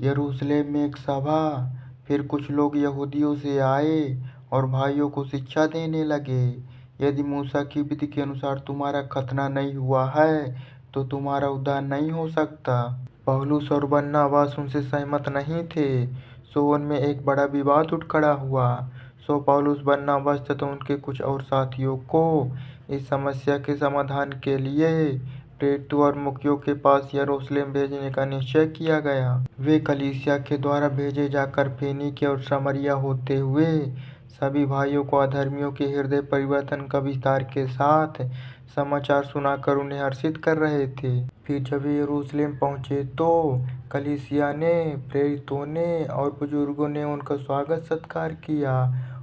यरूशलेम में एक सभा। फिर कुछ लोग यहूदियों से आए और भाइयों को शिक्षा देने लगे, यदि मूसा की विधि के अनुसार तुम्हारा खतना नहीं हुआ है तो तुम्हारा उद्धार नहीं हो सकता। पौलुस और बरनबास उनसे सहमत नहीं थे, सो उनमें एक बड़ा विवाद उठ खड़ा हुआ। सो पौलुस, बरनबास तथा उनके कुछ और साथियों को इस समस्या के समाधान के लिए प्रेरितों और मुखियों के पास यरूशलेम भेजने का निश्चय किया गया। वे कलीसिया के द्वारा भेजे जाकर फेनीके और सामरिया होते हुए सभी भाइयों को अधर्मियों के हृदय परिवर्तन का विस्तार के साथ समाचार सुनाकर उन्हें हर्षित कर रहे थे। फिर जब वे यरूशलेम पहुंचे तो कलीसिया ने, प्रेरितों ने और बुजुर्गों ने उनका स्वागत सत्कार किया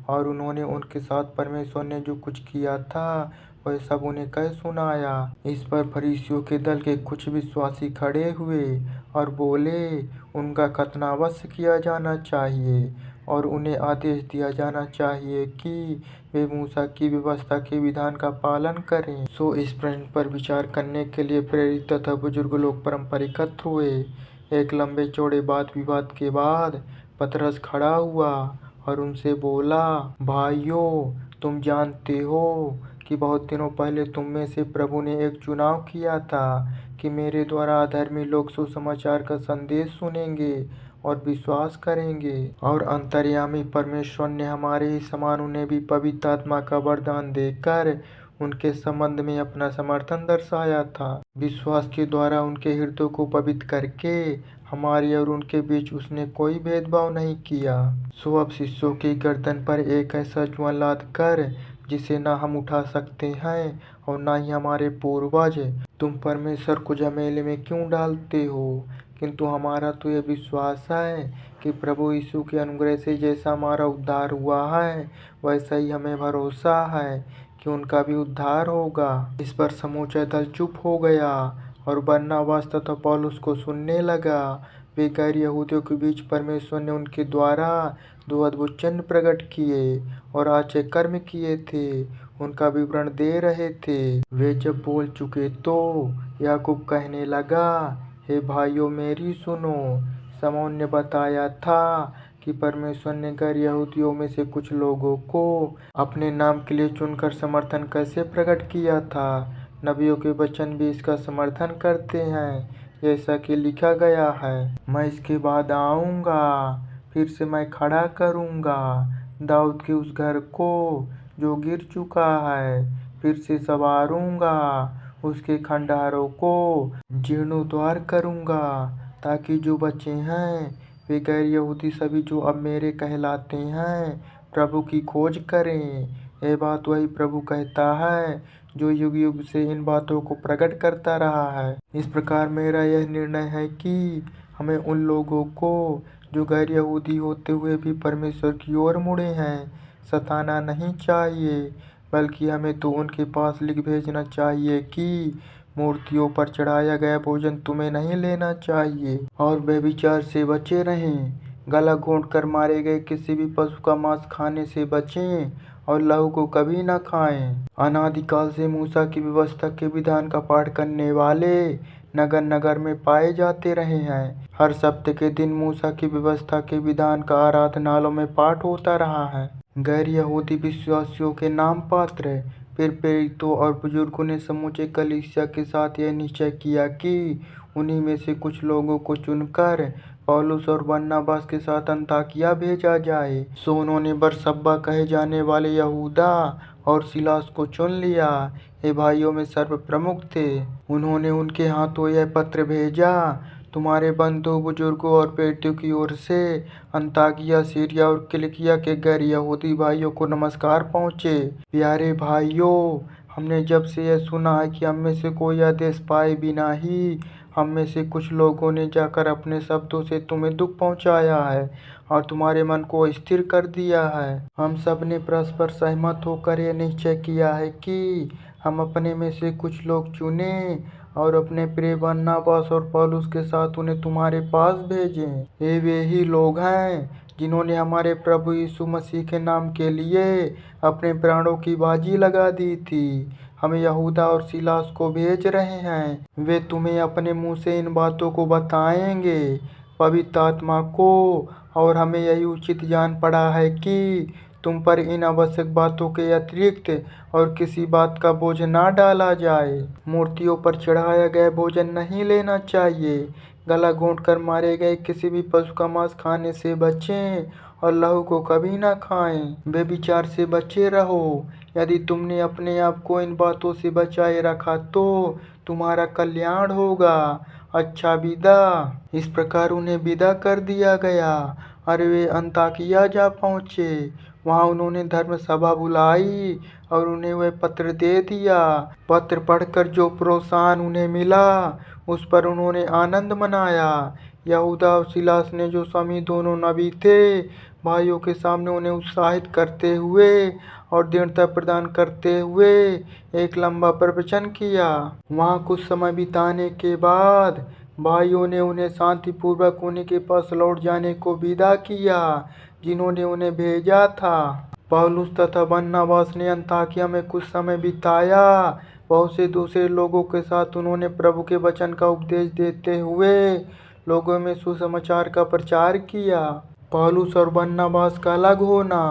और उन्होंने उनके साथ परमेश्वर ने जो कुछ किया था वह सब उन्हें कह सुनाया। इस पर फरीसियों के दल के कुछ विश्वासी खड़े हुए और बोले, उनका खतना अवश्य किया जाना चाहिए और उन्हें आदेश दिया जाना चाहिए कि वे मूसा की व्यवस्था के विधान का पालन करें। सो इस प्रश्न पर विचार करने के लिए प्रेरित तथा बुजुर्ग लोग परस्पर एकत्र हुए। एक लंबे चौड़े वाद विवाद के बाद पतरस खड़ा हुआ और उनसे बोला, भाइयों, तुम जानते हो कि बहुत दिनों पहले तुम में से प्रभु ने एक चुनाव किया था कि मेरे द्वारा अधर्मी लोग सुसमाचार का संदेश सुनेंगे और विश्वास करेंगे। और अंतर्यामी परमेश्वर ने हमारे ही समान उन्हें भी पवित्र आत्मा का वरदान देकर उनके संबंध में अपना समर्थन दर्शाया था। विश्वास के द्वारा उनके हृदय को पवित्र करके हमारे और उनके बीच उसने कोई भेदभाव नहीं किया। सो अब शिष्यों की गर्दन पर एक ऐसा जुआ लाद कर जिसे ना हम उठा सकते हैं और ना ही हमारे पूर्वज, तुम परमेश्वर को झमेले में क्यों डालते हो? किंतु हमारा तो यह विश्वास है कि प्रभु यीशु के अनुग्रह से जैसा हमारा उद्धार हुआ है वैसा ही हमें भरोसा है कि उनका भी उद्धार होगा। इस पर समूचा दल चुप हो गया और बरनबास तथा पौलुस को सुनने लगा। वे गैर यहूदियों के बीच परमेश्वर ने उनके द्वारा दो अद्भुत चिन्ह प्रकट किए और आश्चर्य कर्म किए थे, उनका विवरण दे रहे थे। वे जब बोल चुके तो याकूब कहने लगा, हे भाइयों, मेरी सुनो। शमौन ने बताया था कि परमेश्वर ने गैर यहूदियों में से कुछ लोगों को अपने नाम के लिए चुनकर समर्थन कैसे प्रकट किया था। नबियों के वचन भी इसका समर्थन करते हैं, जैसा कि लिखा गया है, मैं इसके बाद आऊँगा, फिर से मैं खड़ा करूँगा दाऊद के उस घर को जो गिर चुका है, फिर से संवारूँगा उसके खंडहरों को जीर्णोद्धार करूँगा, ताकि जो बचे हैं वे गैर यहूदी सभी जो अब मेरे कहलाते हैं प्रभु की खोज करें। यह बात वही प्रभु कहता है जो युग युग से इन बातों को प्रकट करता रहा है। इस प्रकार मेरा यह निर्णय है कि हमें उन लोगों को जो गैर यहूदी होते हुए भी परमेश्वर की ओर मुड़े हैं सताना नहीं चाहिए, बल्कि हमें तो उनके पास लिख भेजना चाहिए कि मूर्तियों पर चढ़ाया गया भोजन तुम्हें नहीं लेना चाहिए और व्यभिचार से बचे रहें, गला घोंट कर मारे गए किसी भी पशु का मांस खाने से बचें और लहू को कभी न खाएं। अनादिकाल से मूसा की व्यवस्था के विधान का पाठ करने वाले नगर नगर में पाए जाते रहे हैं। हर सप्ताह के दिन मूसा की व्यवस्था के विधान का आराधनालयों में पाठ होता रहा है। गैर यहूदी विश्वासियों के नाम पात्र। फिर प्रेरितों और बुजुर्गों ने समूचे कलीसिया के साथ यह निश्चय किया कि उन्हीं में से कुछ लोगों को चुनकर पौलुस और बरनबास के साथ अन्ताकिया भेजा जाए। सो उन्होंने बरसब्बा कहे जाने वाले यहूदा और सिलास को चुन लिया। ये भाइयों में सर्व प्रमुख थे। उन्होंने उनके हाथों यह पत्र भेजा, तुम्हारे बंधु बुजुर्गों और प्रेरितों की ओर से अन्ताकिया, सीरिया और किलिकिया के गैर यहूदी भाइयों को नमस्कार पहुँचे। प्यारे भाइयों, हमने जब से यह सुना है कि हम में से कोई आदेश पाए बिना ही हम में से कुछ लोगों ने जाकर अपने शब्दों से तुम्हें दुख पहुंचाया है और तुम्हारे मन को स्थिर कर दिया है। हम सब ने परस्पर सहमत होकर यह निश्चय किया है कि हम अपने में से कुछ लोग चुने और अपने प्रिय बरनबास और पौलुस के साथ उन्हें तुम्हारे पास भेजें। ये वे ही लोग हैं जिन्होंने हमारे प्रभु यीशु मसीह के नाम के लिए अपने प्राणों की बाजी लगा दी थी। हम यहूदा और सिलास को भेज रहे हैं, वे तुम्हें अपने मुंह से इन बातों को बताएंगे। पवित्र आत्मा को, और हमें यही उचित जान पड़ा है कि तुम पर इन आवश्यक बातों के अतिरिक्त और किसी बात का बोझ ना डाला जाए। मूर्तियों पर चढ़ाया गया भोजन नहीं लेना चाहिए। गला घोंट कर मारे गए किसी भी पशु का मांस खाने से बचें और लहू को कभी ना खाएं। व्यभिचार से बचे रहो। यदि तुमने अपने आप को इन बातों से बचाए रखा तो तुम्हारा कल्याण होगा। अच्छा विदा। इस प्रकार उन्हें विदा कर दिया गया और वे अन्ताकिया जा पहुँचे। वहाँ उन्होंने धर्म सभा बुलाई और उन्हें वह पत्र दे दिया। पत्र पढ़कर जो प्रोत्साहन उन्हें मिला उस पर उन्होंने आनंद मनाया। यहूदा और सिलास ने, जो स्वामी दोनों नबी थे, भाइयों के सामने उन्हें उत्साहित करते हुए और दृढ़ता प्रदान करते हुए एक लंबा प्रवचन किया। वहाँ कुछ समय बिताने के बाद भाइयों ने उन्हें शांतिपूर्वक उन्हीं के पास लौट जाने को विदा किया जिन्होंने उन्हें भेजा था। पौलुस तथा बरनबास ने अन्ताकिया में कुछ समय बिताया। बहुत से दूसरे लोगों के साथ उन्होंने प्रभु के वचन का उपदेश देते हुए लोगों में सुसमाचार का प्रचार किया। पौलुस और बरनबास का अलग होना।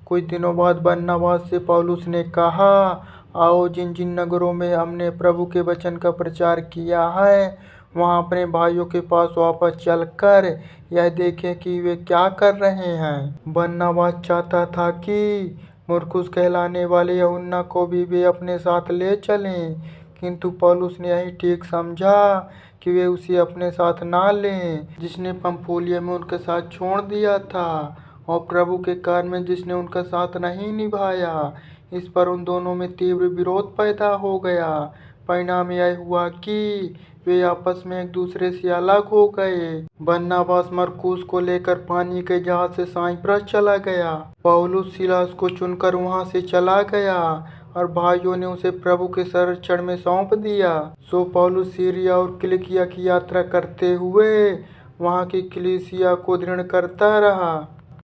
कुछ दिनों बाद बरनबास से पौलुस ने कहा, आओ जिन जिन नगरों में हमने प्रभु के वचन का प्रचार किया है वहाँ अपने भाइयों के पास वापस चलकर यह देखें कि वे क्या कर रहे हैं। बरनबास चाहता था कि मुरकुस कहलाने वाले यूहन्ना को भी वे अपने साथ ले चलें, किंतु पौलुस ने यही ठीक समझा कि वे उसे अपने साथ ना लें, जिसने पंफूलिया में उनके साथ छोड़ दिया था, और प्रभु के कार्य में जिसने उनका साथ नहीं निभाया। इस पर उन दोनों में तीव्र विरोध पैदा हो गया। परिणाम यह हुआ कि वे आपस में एक दूसरे से अलग हो गए। बरनबास मरकुस को लेकर पानी के जहाज से साइप्रस चला गया। पौलुस सिलास को चुनकर वहां से चला गया और भाइयों ने उसे प्रभु के संरक्षण में सौंप दिया। सो पौलुस सीरिया और किलिकिया की यात्रा करते हुए वहां की कलीसिया को दृढ़ करता रहा।